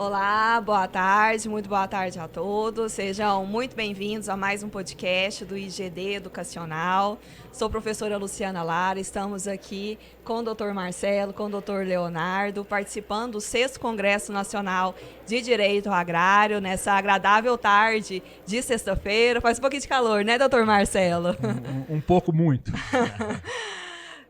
Olá, boa tarde, muito boa tarde a todos. Sejam muito bem-vindos a mais um podcast do IGD Educacional. Sou a professora Luciana Lara, estamos aqui com o Dr. Marcelo, com o Dr. Leonardo, participando do 6º Congresso Nacional de Direito Agrário, nessa agradável tarde de sexta-feira. Faz um pouquinho de calor, né, Dr. Marcelo? Um pouco muito.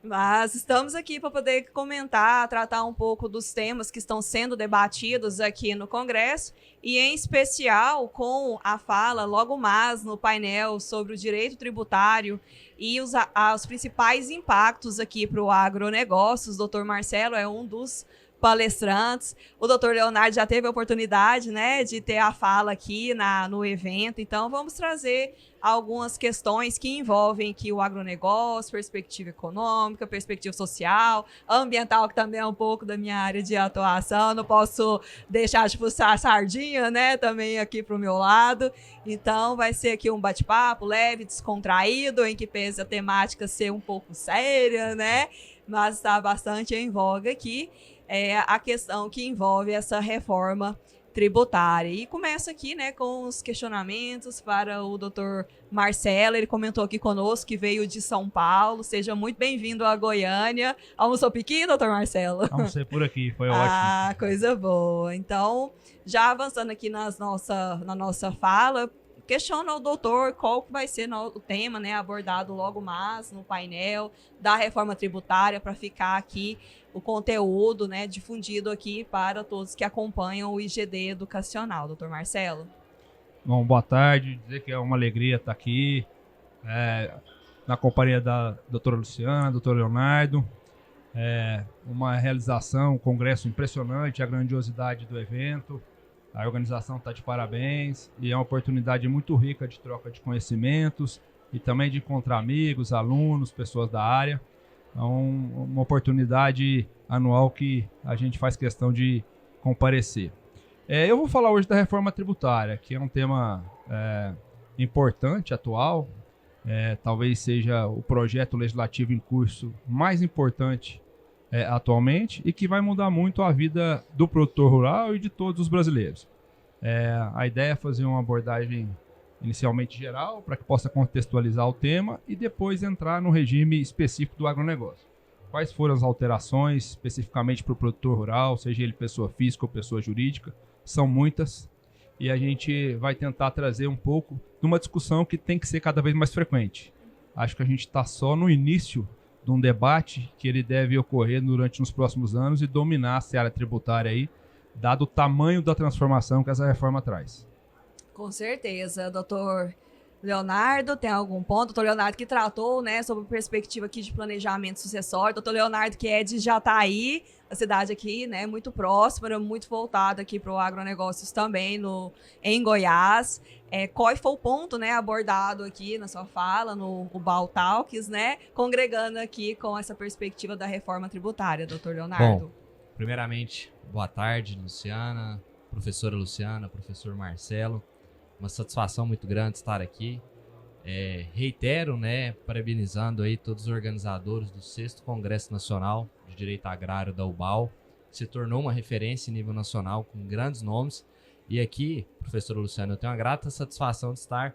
Mas estamos aqui para poder comentar, tratar um pouco dos temas que estão sendo debatidos aqui no Congresso e, em especial, com a fala logo mais no painel sobre o direito tributário e os principais impactos aqui para o agronegócio. O Dr. Marcelo é um dos palestrantes. O Dr. Leonardo já teve a oportunidade, né, de ter a fala aqui no evento. Então, vamos trazer algumas questões que envolvem aqui o agronegócio, perspectiva econômica, perspectiva social, ambiental, que também é um pouco da minha área de atuação. Não posso deixar de puxar a sardinha, né, também aqui para o meu lado. Então, vai ser aqui um bate-papo leve, descontraído, em que pese a temática ser um pouco séria, né, mas está bastante em voga aqui. É a questão que envolve essa reforma tributária. E começa aqui, né, com os questionamentos para o Dr. Marcelo. Ele comentou aqui conosco que veio de São Paulo. Seja muito bem-vindo a Goiânia. Almoçou piqui, Dr. Marcelo? Almocei por aqui, foi ótimo. Ah, coisa boa. Então, já avançando aqui na nossa fala, questiona o doutor qual que vai ser o tema, né, abordado logo mais no painel da reforma tributária, para ficar aqui o conteúdo, né, difundido aqui para todos que acompanham o IGD Educacional. Doutor Marcelo. Bom, boa tarde. Dizer que é uma alegria estar aqui na companhia da doutora Luciana, doutor Leonardo. Uma realização, um congresso impressionante, a grandiosidade do evento. A organização está de parabéns e é uma oportunidade muito rica de troca de conhecimentos e também de encontrar amigos, alunos, pessoas da área. É uma oportunidade anual que a gente faz questão de comparecer. Eu vou falar hoje da reforma tributária, que é um tema importante, atual. Talvez seja o projeto legislativo em curso mais importante atualmente e que vai mudar muito a vida do produtor rural e de todos os brasileiros. A ideia é fazer uma abordagem inicialmente geral, para que possa contextualizar o tema e depois entrar no regime específico do agronegócio. Quais foram as alterações especificamente para o produtor rural, seja ele pessoa física ou pessoa jurídica? São muitas e a gente vai tentar trazer um pouco de uma discussão que tem que ser cada vez mais frequente. Acho que a gente está só no início de um debate que ele deve ocorrer durante os próximos anos e dominar a seara tributária aí, dado o tamanho da transformação que essa reforma traz. Com certeza, doutor Leonardo, tem algum ponto? Doutor Leonardo que tratou, né, sobre perspectiva aqui de planejamento sucessório. Doutor Leonardo que é de Jataí, a cidade aqui, né, muito próxima, muito voltada aqui para o agronegócios também em Goiás. Qual foi o ponto, né, abordado aqui na sua fala, no UBAL Talks, né, congregando aqui com essa perspectiva da reforma tributária, doutor Leonardo? Bom, primeiramente, boa tarde, Luciana, professora Luciana, professor Marcelo. Uma satisfação muito grande estar aqui. Reitero, né, parabenizando aí todos os organizadores do 6º Congresso Nacional de Direito Agrário da UBAL, que se tornou uma referência em nível nacional com grandes nomes. E aqui, professora Luciana, eu tenho a grata satisfação de estar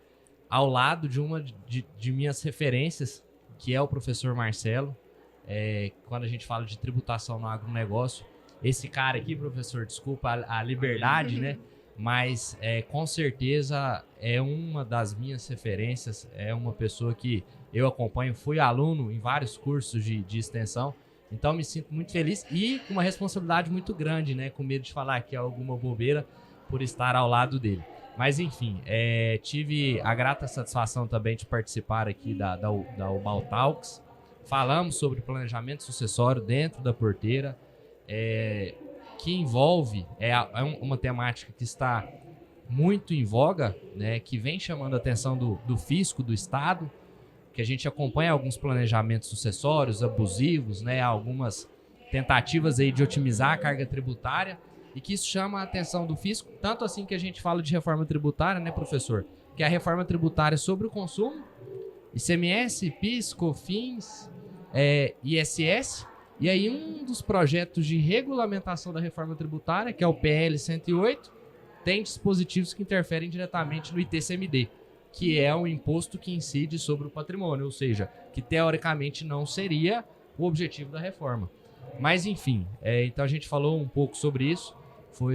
ao lado de uma de minhas referências, que é o professor Marcelo. Quando a gente fala de tributação no agronegócio, esse cara aqui, professor, desculpa a liberdade, né? Mas com certeza é uma das minhas referências, é uma pessoa que eu acompanho, fui aluno em vários cursos de extensão, então me sinto muito feliz e com uma responsabilidade muito grande, né? Com medo de falar aqui alguma bobeira por estar ao lado dele. Mas enfim, tive a grata satisfação também de participar aqui da UBAL Talks. Falamos sobre planejamento sucessório dentro da porteira, que envolve, uma temática que está muito em voga, né, que vem chamando a atenção do fisco, do Estado, que a gente acompanha alguns planejamentos sucessórios abusivos, né, algumas tentativas aí de otimizar a carga tributária, e que isso chama a atenção do fisco, tanto assim que a gente fala de reforma tributária, né, professor? Que é a reforma tributária sobre o consumo, ICMS, PIS, COFINS, ISS, E aí um dos projetos de regulamentação da reforma tributária, que é o PL 108, tem dispositivos que interferem diretamente no ITCMD, que é o imposto que incide sobre o patrimônio, ou seja, que teoricamente não seria o objetivo da reforma. Mas enfim, então a gente falou um pouco sobre isso,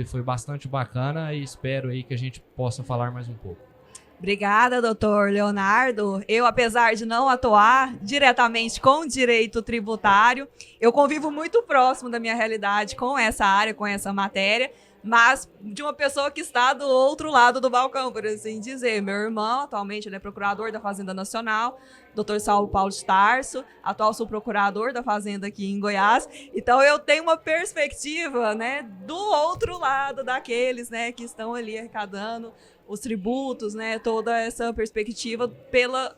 foi bastante bacana e espero aí que a gente possa falar mais um pouco. Obrigada, doutor Leonardo. Eu, apesar de não atuar diretamente com direito tributário, eu convivo muito próximo da minha realidade com essa área, com essa matéria, mas de uma pessoa que está do outro lado do balcão, por assim dizer. Meu irmão, atualmente, ele é procurador da Fazenda Nacional, doutor Saulo Paulo de Tarso, atual subprocurador da Fazenda aqui em Goiás. Então, eu tenho uma perspectiva, né, do outro lado daqueles, né, que estão ali arrecadando os tributos, né, toda essa perspectiva pela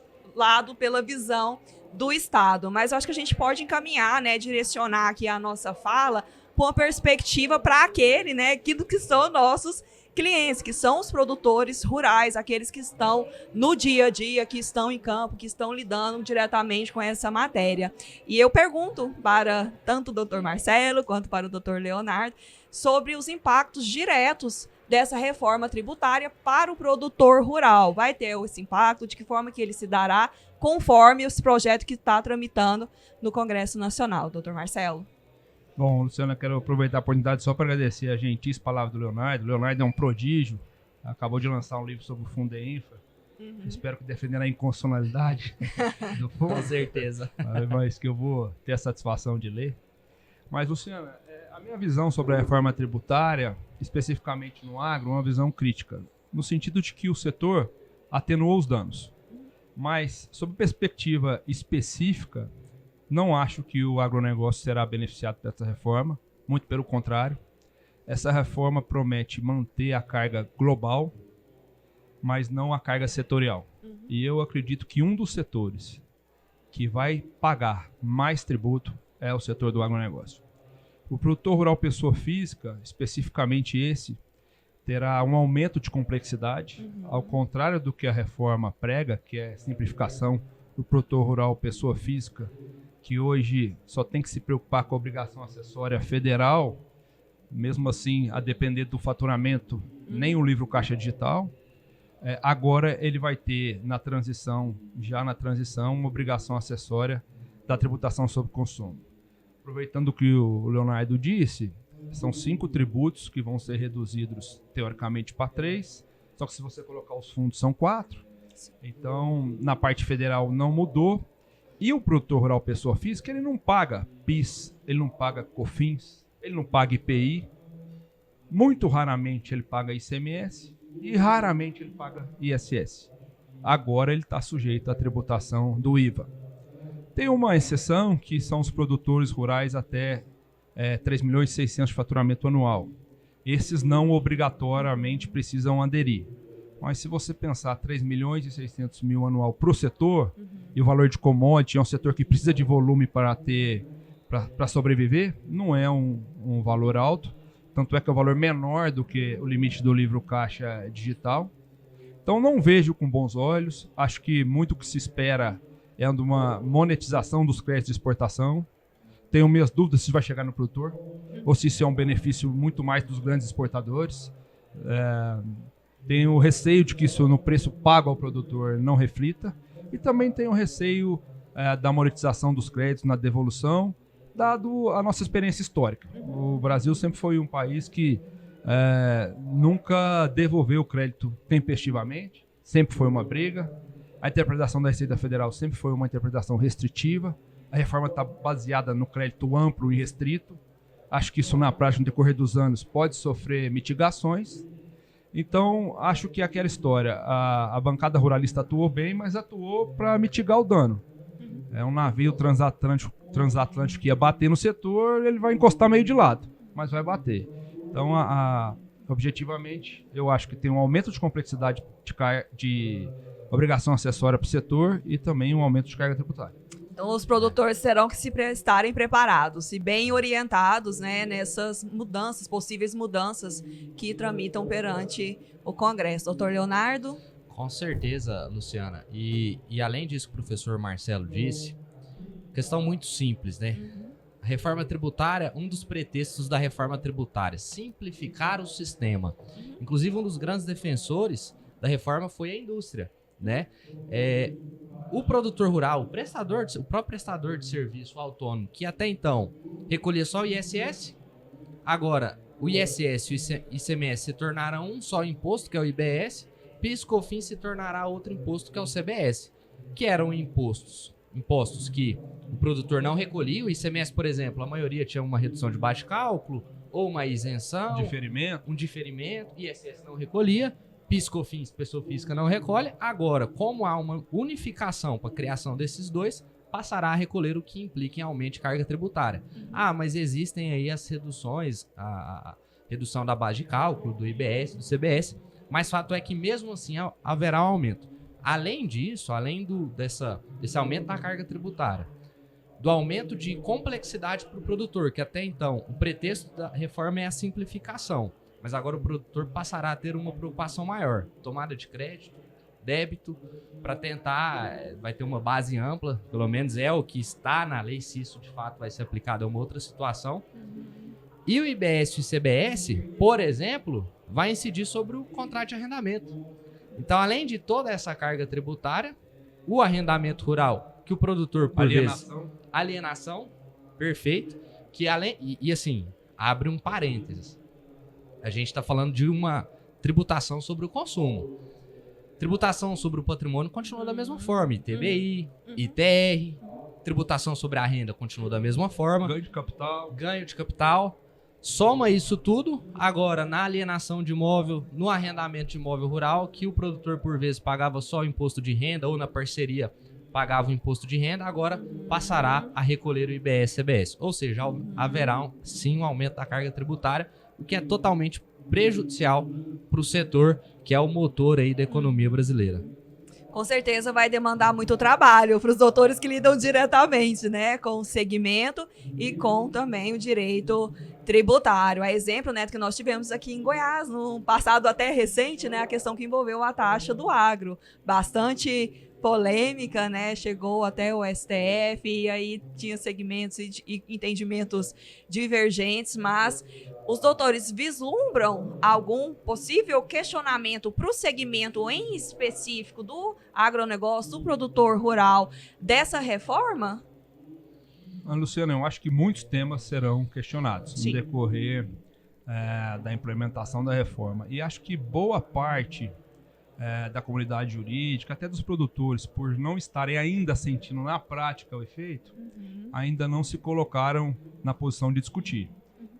visão do Estado. Mas eu acho que a gente pode encaminhar, né, direcionar aqui a nossa fala com uma perspectiva para aquele, né, que são nossos clientes, que são os produtores rurais, aqueles que estão no dia a dia, que estão em campo, que estão lidando diretamente com essa matéria. E eu pergunto para tanto o doutor Marcelo quanto para o doutor Leonardo sobre os impactos diretos dessa reforma tributária para o produtor rural. Vai ter esse impacto, de que forma que ele se dará, conforme esse projeto que está tramitando no Congresso Nacional. Doutor Marcelo. Bom, Luciana, quero aproveitar a oportunidade só para agradecer a gentis palavra do Leonardo. O Leonardo é um prodígio, acabou de lançar um livro sobre o Fundeinfra. Espero que defenderá a inconstitucionalidade do fundo. Com certeza. Mas que eu vou ter a satisfação de ler. Mas, Luciana, a minha visão sobre a reforma tributária, especificamente no agro, é uma visão crítica, no sentido de que o setor atenuou os danos. Mas, sob perspectiva específica, não acho que o agronegócio será beneficiado dessa reforma, muito pelo contrário. Essa reforma promete manter a carga global, mas não a carga setorial. E eu acredito que um dos setores que vai pagar mais tributo é o setor do agronegócio. O produtor rural pessoa física, especificamente esse, terá um aumento de complexidade, ao contrário do que a reforma prega, que é simplificação do produtor rural pessoa física, que hoje só tem que se preocupar com a obrigação acessória federal, mesmo assim, a depender do faturamento, nem o livro caixa digital. Agora ele vai ter, na transição, uma obrigação acessória da tributação sobre consumo. Aproveitando o que o Leonardo disse, são 5 tributos que vão ser reduzidos, teoricamente, para 3, só que se você colocar os fundos, são 4. Então, na parte federal não mudou. E o produtor rural pessoa física, ele não paga PIS, ele não paga COFINS, ele não paga IPI, muito raramente ele paga ICMS e raramente ele paga ISS. Agora ele está sujeito à tributação do IVA. Tem uma exceção que são os produtores rurais até 3.600.000 de faturamento anual. Esses não obrigatoriamente precisam aderir. Mas se você pensar 3.600.000 anual para o setor, e o valor de commodity é um setor que precisa de volume para sobreviver, não é um valor alto. Tanto é que é um valor menor do que o limite do livro caixa digital. Então não vejo com bons olhos. Acho que muito o que se espera é de uma monetização dos créditos de exportação. Tenho minhas dúvidas se vai chegar no produtor ou se isso é um benefício muito mais dos grandes exportadores. Tenho receio de que isso no preço pago ao produtor não reflita. E também tenho receio da monetização dos créditos na devolução, dado a nossa experiência histórica. O Brasil sempre foi um país que nunca devolveu o crédito tempestivamente, sempre foi uma briga. A interpretação da Receita Federal sempre foi uma interpretação restritiva. A reforma está baseada no crédito amplo e restrito. Acho que isso, na prática, no decorrer dos anos, pode sofrer mitigações. Então, acho que aquela história, a bancada ruralista atuou bem, mas atuou para mitigar o dano. É um navio transatlântico que ia bater no setor, ele vai encostar meio de lado, mas vai bater. Então, objetivamente, eu acho que tem um aumento de complexidade de obrigação acessória para o setor e também um aumento de carga tributária. Então, os produtores terão que estarem preparados e bem orientados, né, nessas mudanças, possíveis mudanças que tramitam perante o Congresso. Doutor Leonardo? Com certeza, Luciana. E além disso que o professor Marcelo disse, questão muito simples, né? A reforma tributária, um dos pretextos da reforma tributária, simplificar o sistema. Inclusive, um dos grandes defensores da reforma foi a indústria, né? O produtor rural, o próprio prestador de serviço autônomo, que até então recolhia só o ISS, agora o ISS e o ICMS se tornaram um só imposto, que é o IBS, PIS/COFINS se tornará outro imposto, que é o CBS, que eram impostos que o produtor não recolhia. O ICMS, por exemplo, a maioria tinha uma redução de baixo cálculo ou uma isenção, um diferimento, ISS não recolhia, PIS/COFINS, pessoa física, não recolhe. Agora, como há uma unificação para a criação desses dois, passará a recolher, o que implica em aumento de carga tributária. Mas existem aí as reduções, a redução da base de cálculo, do IBS, do CBS, mas fato é que mesmo assim haverá um aumento. Além disso, além desse aumento da carga tributária, do aumento de complexidade para o produtor, que até então o pretexto da reforma é a simplificação, mas agora o produtor passará a ter uma preocupação maior. Tomada de crédito, débito, para tentar, vai ter uma base ampla, pelo menos é o que está na lei, se isso de fato vai ser aplicado é uma outra situação. E o IBS e o ICBS, por exemplo, vai incidir sobre o contrato de arrendamento. Então, além de toda essa carga tributária, o arrendamento rural, que o produtor, por vezes... Alienação, perfeito. Que e assim, abre um parênteses. A gente está falando de uma tributação sobre o consumo. Tributação sobre o patrimônio continua da mesma forma. ITBI, ITR, tributação sobre a renda continua da mesma forma. Ganho de capital. Soma isso tudo, agora na alienação de imóvel, no arrendamento de imóvel rural, que o produtor por vezes pagava só o imposto de renda ou na parceria pagava o imposto de renda, agora passará a recolher o IBS-CBS. Ou seja, haverá sim um aumento da carga tributária, o que é totalmente prejudicial para o setor, que é o motor aí da economia brasileira. Com certeza vai demandar muito trabalho para os doutores que lidam diretamente, né, com o segmento e com também o direito tributário. A exemplo, né, que nós tivemos aqui em Goiás, no passado até recente, né, a questão que envolveu a taxa do agro. Bastante polêmica, né, chegou até o STF e aí tinha segmentos e entendimentos divergentes, mas os doutores vislumbram algum possível questionamento para o segmento em específico do agronegócio, do produtor rural, dessa reforma? Luciana, eu acho que muitos temas serão questionados Sim. no decorrer da implementação da reforma. E acho que boa parte da comunidade jurídica, até dos produtores, por não estarem ainda sentindo na prática o efeito, ainda não se colocaram na posição de discutir.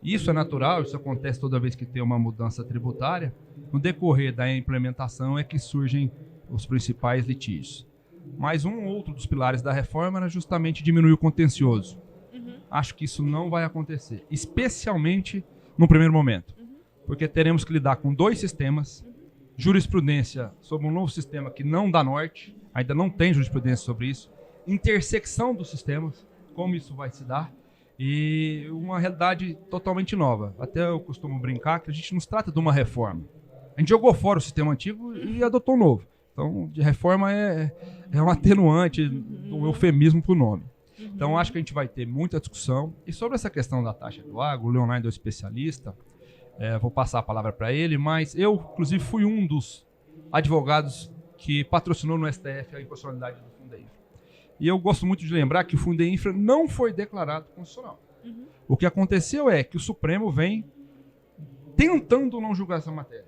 Isso é natural, isso acontece toda vez que tem uma mudança tributária. No decorrer da implementação é que surgem os principais litígios. Mas um outro dos pilares da reforma era justamente diminuir o contencioso. Acho que isso não vai acontecer, especialmente no primeiro momento, porque teremos que lidar com dois sistemas, jurisprudência sobre um novo sistema que não dá norte, ainda não tem jurisprudência sobre isso, intersecção dos sistemas, como isso vai se dar, e uma realidade totalmente nova. Até eu costumo brincar que a gente não se trata de uma reforma. A gente jogou fora o sistema antigo e adotou um novo. Então, de reforma é um atenuante, um eufemismo para o nome. Então, acho que a gente vai ter muita discussão. E sobre essa questão da taxa do agro, o Leonardo é o especialista, vou passar a palavra para ele, mas eu, inclusive, fui um dos advogados que patrocinou no STF a inconstitucionalidade do Fundeinfra. E eu gosto muito de lembrar que o Fundeinfra não foi declarado constitucional. O que aconteceu é que o Supremo vem tentando não julgar essa matéria.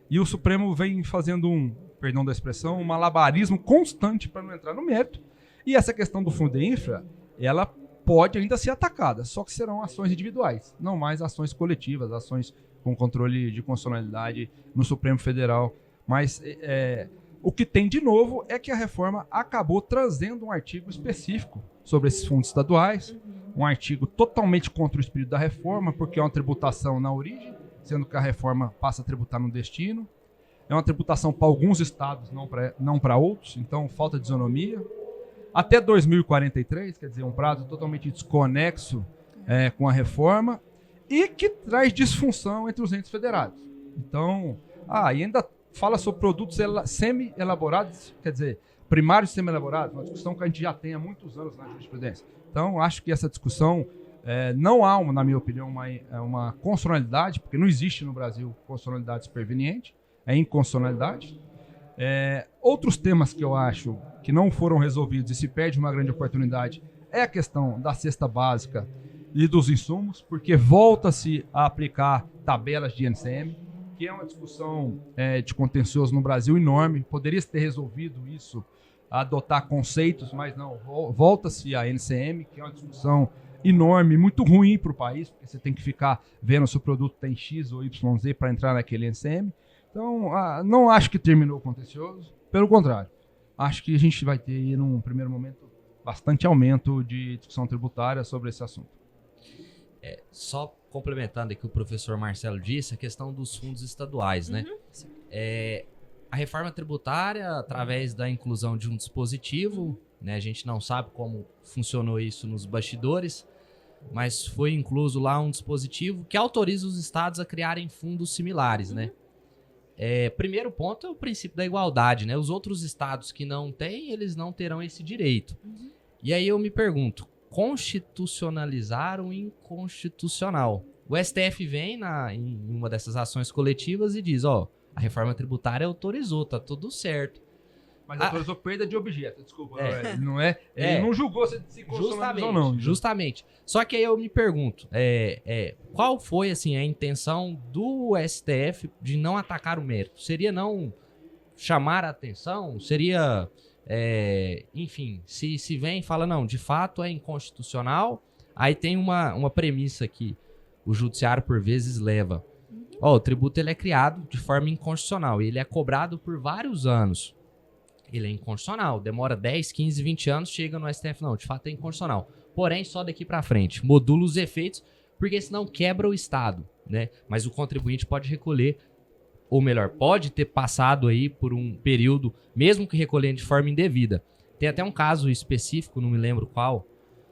E o Supremo vem fazendo perdão da expressão, um malabarismo constante para não entrar no mérito. E essa questão do Fundeinfra, ela pode ainda ser atacada, só que serão ações individuais, não mais ações coletivas, ações com controle de constitucionalidade no Supremo Federal. Mas o que tem de novo é que a reforma acabou trazendo um artigo específico sobre esses fundos estaduais, um artigo totalmente contra o espírito da reforma, porque é uma tributação na origem, sendo que a reforma passa a tributar no destino. É uma tributação para alguns estados, não para outros, então falta de isonomia. Até 2043, quer dizer, um prazo totalmente desconexo com a reforma e que traz disfunção entre os entes federados. Então, e ainda fala sobre produtos semi-elaborados, quer dizer, primários semi-elaborados, uma discussão que a gente já tem há muitos anos na jurisprudência. Então, acho que essa discussão Não há, na minha opinião, uma constitucionalidade, porque não existe no Brasil constitucionalidade superveniente, é inconstitucionalidade. Outros temas que eu acho que não foram resolvidos e se perde uma grande oportunidade é a questão da cesta básica e dos insumos, porque volta-se a aplicar tabelas de INCM, que é uma discussão de contencioso no Brasil enorme. Poderia ter resolvido isso, adotar conceitos, mas não, volta-se a NCM, que é uma discussão enorme, muito ruim para o país, porque você tem que ficar vendo se o produto tem X ou YZ para entrar naquele NCM. Então, não acho que terminou o contencioso, pelo contrário. Acho que a gente vai ter, aí, num primeiro momento, bastante aumento de discussão tributária sobre esse assunto. Só complementando o que o professor Marcelo disse, a questão dos fundos estaduais, né? A reforma tributária, através da inclusão de um dispositivo, né? A gente não sabe como funcionou isso nos bastidores, mas foi incluso lá um dispositivo que autoriza os estados a criarem fundos similares, né? Primeiro ponto é o princípio da igualdade, né? Os outros estados que não têm, eles não terão esse direito. E aí eu me pergunto, constitucionalizar o inconstitucional? O STF vem em uma dessas ações coletivas e diz, a reforma tributária autorizou, tá tudo certo. Mas autorizou perda de objeto, desculpa. Ele não julgou se constitucionalizou ou não. Justamente. Só que aí eu me pergunto, qual foi assim, a intenção do STF de não atacar o mérito? Seria não chamar a atenção? Seria, enfim, se vem e fala, não, de fato é inconstitucional, aí tem uma premissa que o judiciário por vezes leva. O tributo ele é criado de forma inconstitucional e ele é cobrado por vários anos. Ele é inconstitucional, demora 10, 15, 20 anos, chega no STF, não, de fato é inconstitucional. Porém, só daqui para frente, modula os efeitos, porque senão quebra o Estado, né? Mas o contribuinte pode recolher, ou melhor, pode ter passado aí por um período, mesmo que recolhendo de forma indevida. Tem até um caso específico, não me lembro qual,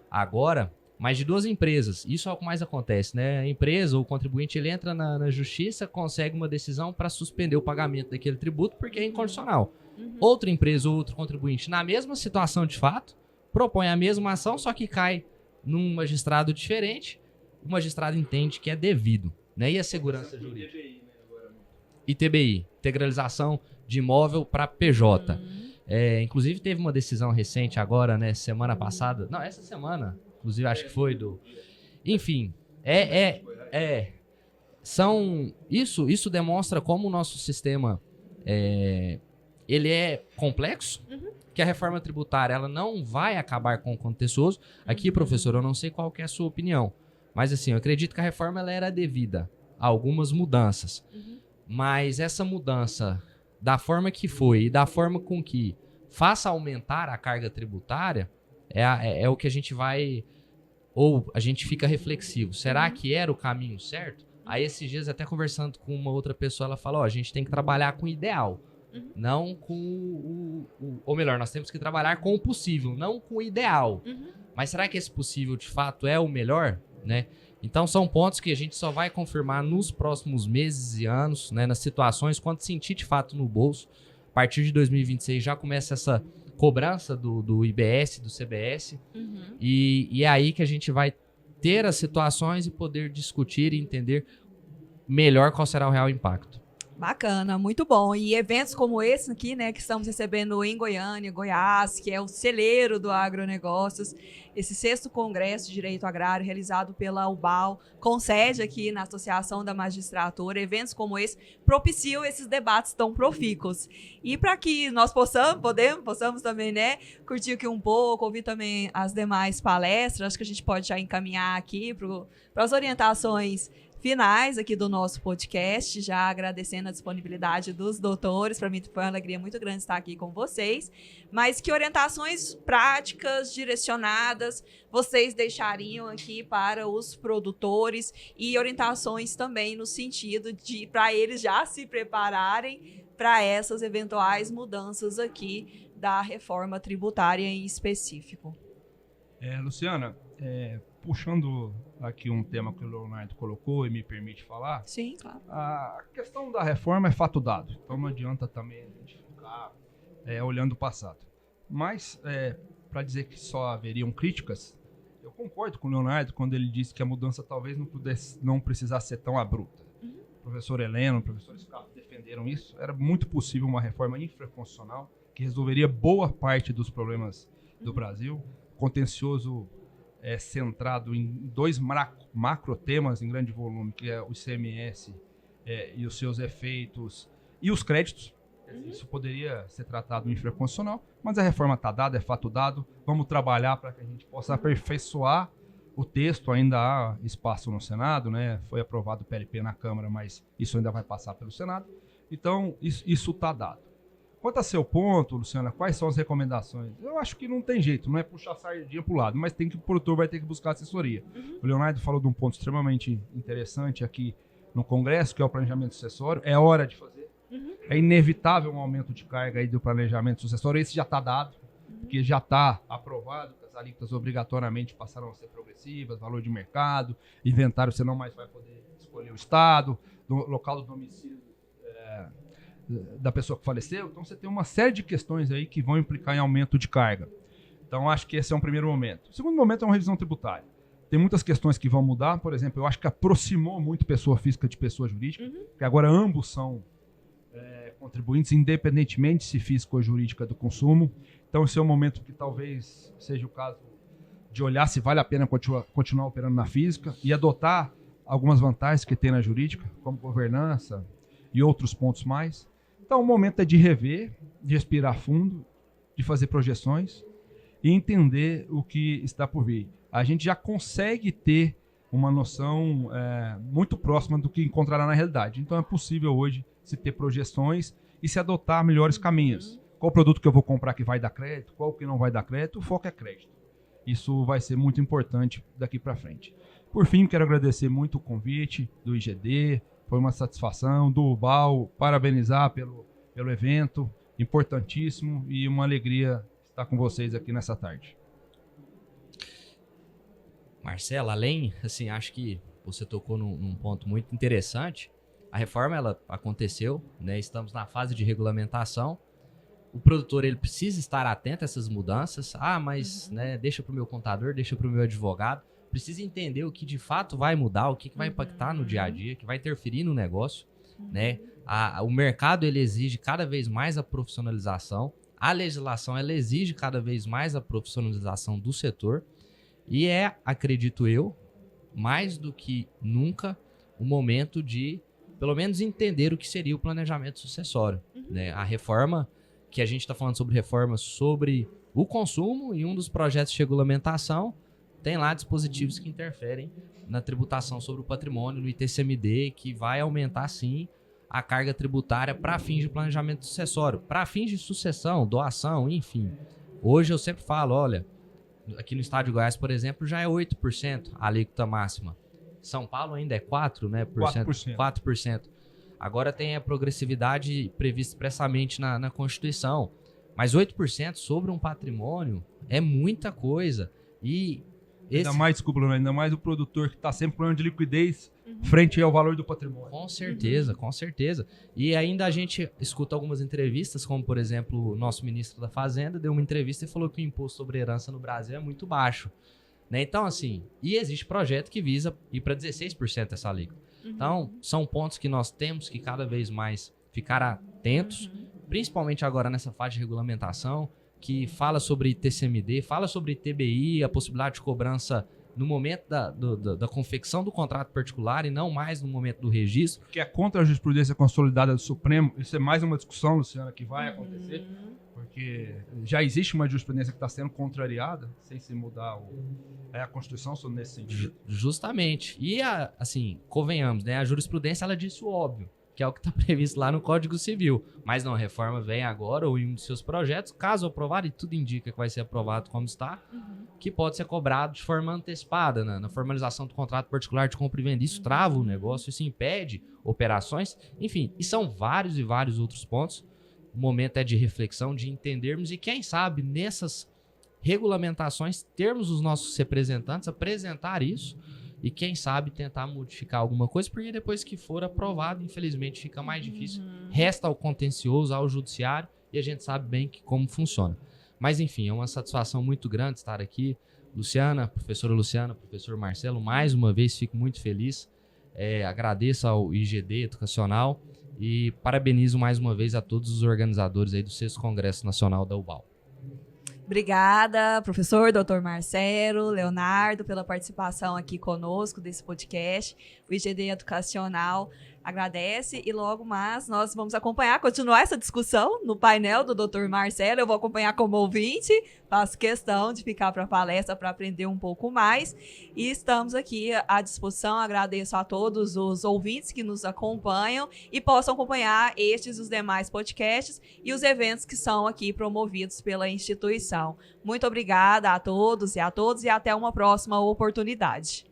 agora, mas de duas empresas. Isso é o que mais acontece, né? A empresa ou o contribuinte, ele entra na justiça, consegue uma decisão para suspender o pagamento daquele tributo porque é inconstitucional. Outra empresa ou outro contribuinte, na mesma situação de fato, propõe a mesma ação, só que cai num magistrado diferente, o magistrado entende que é devido, né? E a segurança jurídica? ITBI, integralização de imóvel para PJ. Inclusive teve uma decisão recente agora, né? Semana passada, não, essa semana, inclusive acho que foi enfim, isso demonstra como o nosso sistema ele é complexo, que a reforma tributária ela não vai acabar com o contencioso. Aqui, professor, eu não sei qual que é a sua opinião, mas assim, eu acredito que a reforma ela era devida a algumas mudanças, mas essa mudança, da forma que foi e da forma com que faça aumentar a carga tributária, é o que a gente vai, ou a gente fica reflexivo. Será que era o caminho certo? Aí esses dias, até conversando com uma outra pessoa, ela falou, a gente tem que trabalhar com o ideal. Não com ou melhor, nós temos que trabalhar com o possível, não com o ideal. Mas será que esse possível de fato é o melhor, né? Então são pontos que a gente só vai confirmar nos próximos meses e anos, né, nas situações, quando sentir de fato no bolso. A partir de 2026 já começa essa cobrança do IBS, do CBS, e é aí que a gente vai ter as situações e poder discutir e entender melhor qual será o real impacto. Bacana, muito bom. E eventos como esse aqui, né, que estamos recebendo em Goiânia, Goiás, que é o celeiro do agronegócios, esse 6º Congresso de Direito Agrário realizado pela UBAL, com sede aqui na Associação da Magistratura, eventos como esse propiciam esses debates tão profícuos. E para que nós possamos também, né, curtir aqui um pouco, ouvir também as demais palestras, acho que a gente pode já encaminhar aqui para as orientações finais aqui do nosso podcast, já agradecendo a disponibilidade dos doutores. Para mim foi uma alegria muito grande estar aqui com vocês, mas que orientações práticas, direcionadas, vocês deixariam aqui para os produtores e orientações também no sentido de, para eles já se prepararem para essas eventuais mudanças aqui da reforma tributária em específico. Luciana, puxando aqui um tema que o Leonardo colocou e me permite falar. Sim, claro. A questão da reforma é fato dado, então não adianta também a gente ficar olhando o passado. Mas, para dizer que só haveriam críticas, eu concordo com o Leonardo quando ele disse que a mudança talvez não precisasse ser tão abrupta. O professor Heleno, o professor Scarpa defenderam isso. Era muito possível uma reforma infraconstitucional que resolveria boa parte dos problemas do Brasil. Contencioso centrado em dois macro temas em grande volume, que é o ICMS e os seus efeitos e os créditos. Isso poderia ser tratado infraconstitucional, mas a reforma está dada, é fato dado. Vamos trabalhar para que a gente possa aperfeiçoar o texto. Ainda há espaço no Senado, né? Foi aprovado o PLP na Câmara, mas isso ainda vai passar pelo Senado. Então, isso está dado. Quanto a seu ponto, Luciana, quais são as recomendações? Eu acho que não tem jeito, não é puxar a sardinha para o lado, mas o produtor vai ter que buscar assessoria. O Leonardo falou de um ponto extremamente interessante aqui no Congresso, que é o planejamento sucessório. É hora de fazer. É inevitável um aumento de carga aí do planejamento sucessório. Esse já está dado, porque já está aprovado que as alíquotas obrigatoriamente passaram a ser progressivas, valor de mercado, inventário você não mais vai poder escolher o estado, local do domicílio da pessoa que faleceu. Então você tem uma série de questões aí que vão implicar em aumento de carga. Então acho que esse é um primeiro momento. O segundo momento é uma revisão tributária. Tem muitas questões que vão mudar. Por exemplo, eu acho que aproximou muito pessoa física de pessoa jurídica, porque agora ambos são contribuintes, independentemente se física ou jurídica do consumo. Então esse é um momento que talvez seja o caso de olhar se vale a pena continuar operando na física e adotar algumas vantagens que tem na jurídica, como governança e outros pontos mais. Então o momento é de rever, de respirar fundo, de fazer projeções e entender o que está por vir. A gente já consegue ter uma noção muito próxima do que encontrará na realidade. Então é possível hoje se ter projeções e se adotar melhores caminhos. Qual produto que eu vou comprar que vai dar crédito, qual que não vai dar crédito, o foco é crédito. Isso vai ser muito importante daqui para frente. Por fim, quero agradecer muito o convite do IGD, foi uma satisfação, do UBAL, parabenizar pelo evento, importantíssimo, e uma alegria estar com vocês aqui nessa tarde. Marcelo, além, assim, acho que você tocou num ponto muito interessante. A reforma, ela aconteceu, né? Estamos na fase de regulamentação. O produtor, ele precisa estar atento a essas mudanças. Mas né, deixa para o meu contador, deixa para o meu advogado. Precisa entender o que de fato vai mudar, o que vai impactar no dia a dia, que vai interferir no negócio, né? O mercado, ele exige cada vez mais a profissionalização. A legislação, ela exige cada vez mais a profissionalização do setor. E acredito eu, mais do que nunca, o momento de, pelo menos, entender o que seria o planejamento sucessório. Né? A reforma, que a gente está falando sobre reforma sobre o consumo, e um dos projetos de regulamentação tem lá dispositivos que interferem na tributação sobre o patrimônio, no ITCMD, que vai aumentar, sim, a carga tributária para fins de planejamento sucessório, para fins de sucessão, doação, enfim. Hoje eu sempre falo, olha, aqui no estado de Goiás, por exemplo, já é 8% a alíquota máxima. São Paulo ainda é 4%, né? 4%. Agora tem a progressividade prevista expressamente na Constituição. Mas 8% sobre um patrimônio é muita coisa. E ainda mais, desculpa, ainda mais o produtor que está sempre com problema de liquidez frente ao valor do patrimônio. Com certeza, com certeza. E ainda a gente escuta algumas entrevistas, como por exemplo, o nosso ministro da Fazenda deu uma entrevista e falou que o imposto sobre herança no Brasil é muito baixo. Né? Então, assim, e existe projeto que visa ir para 16% essa alíquota. Então, são pontos que nós temos que cada vez mais ficar atentos, principalmente agora nessa fase de regulamentação, que fala sobre TCMD, fala sobre TBI, a possibilidade de cobrança no momento da confecção do contrato particular e não mais no momento do registro. Que é contra a jurisprudência consolidada do Supremo. Isso é mais uma discussão, Luciana, que vai acontecer, porque já existe uma jurisprudência que está sendo contrariada, sem se mudar a Constituição nesse sentido. Justamente. E, assim, convenhamos, né? A jurisprudência, ela disse o óbvio, que é o que está previsto lá no Código Civil. Mas não, a reforma vem agora, ou em um dos seus projetos, caso aprovado, e tudo indica que vai ser aprovado como está, que pode ser cobrado de forma antecipada, na formalização do contrato particular de compra e venda. Isso trava o negócio, isso impede operações, enfim, e são vários e vários outros pontos. O momento é de reflexão, de entendermos, e quem sabe nessas regulamentações termos os nossos representantes apresentar isso, e quem sabe tentar modificar alguma coisa, porque depois que for aprovado, infelizmente, fica mais difícil. Resta ao contencioso, ao judiciário, e a gente sabe bem como funciona. Mas, enfim, é uma satisfação muito grande estar aqui. professora Luciana, professor Marcelo, mais uma vez fico muito feliz. Agradeço ao IGD Educacional e parabenizo mais uma vez a todos os organizadores aí do 6º Congresso Nacional da UBAL. Obrigada, professor, doutor Marcelo, Leonardo, pela participação aqui conosco desse podcast. O IGD Educacional agradece e logo mais nós vamos continuar essa discussão no painel do doutor Marcelo. Eu vou acompanhar como ouvinte, faço questão de ficar para a palestra para aprender um pouco mais. E estamos aqui à disposição. Agradeço a todos os ouvintes que nos acompanham e possam acompanhar estes e os demais podcasts e os eventos que são aqui promovidos pela instituição. Muito obrigada a todos e até uma próxima oportunidade.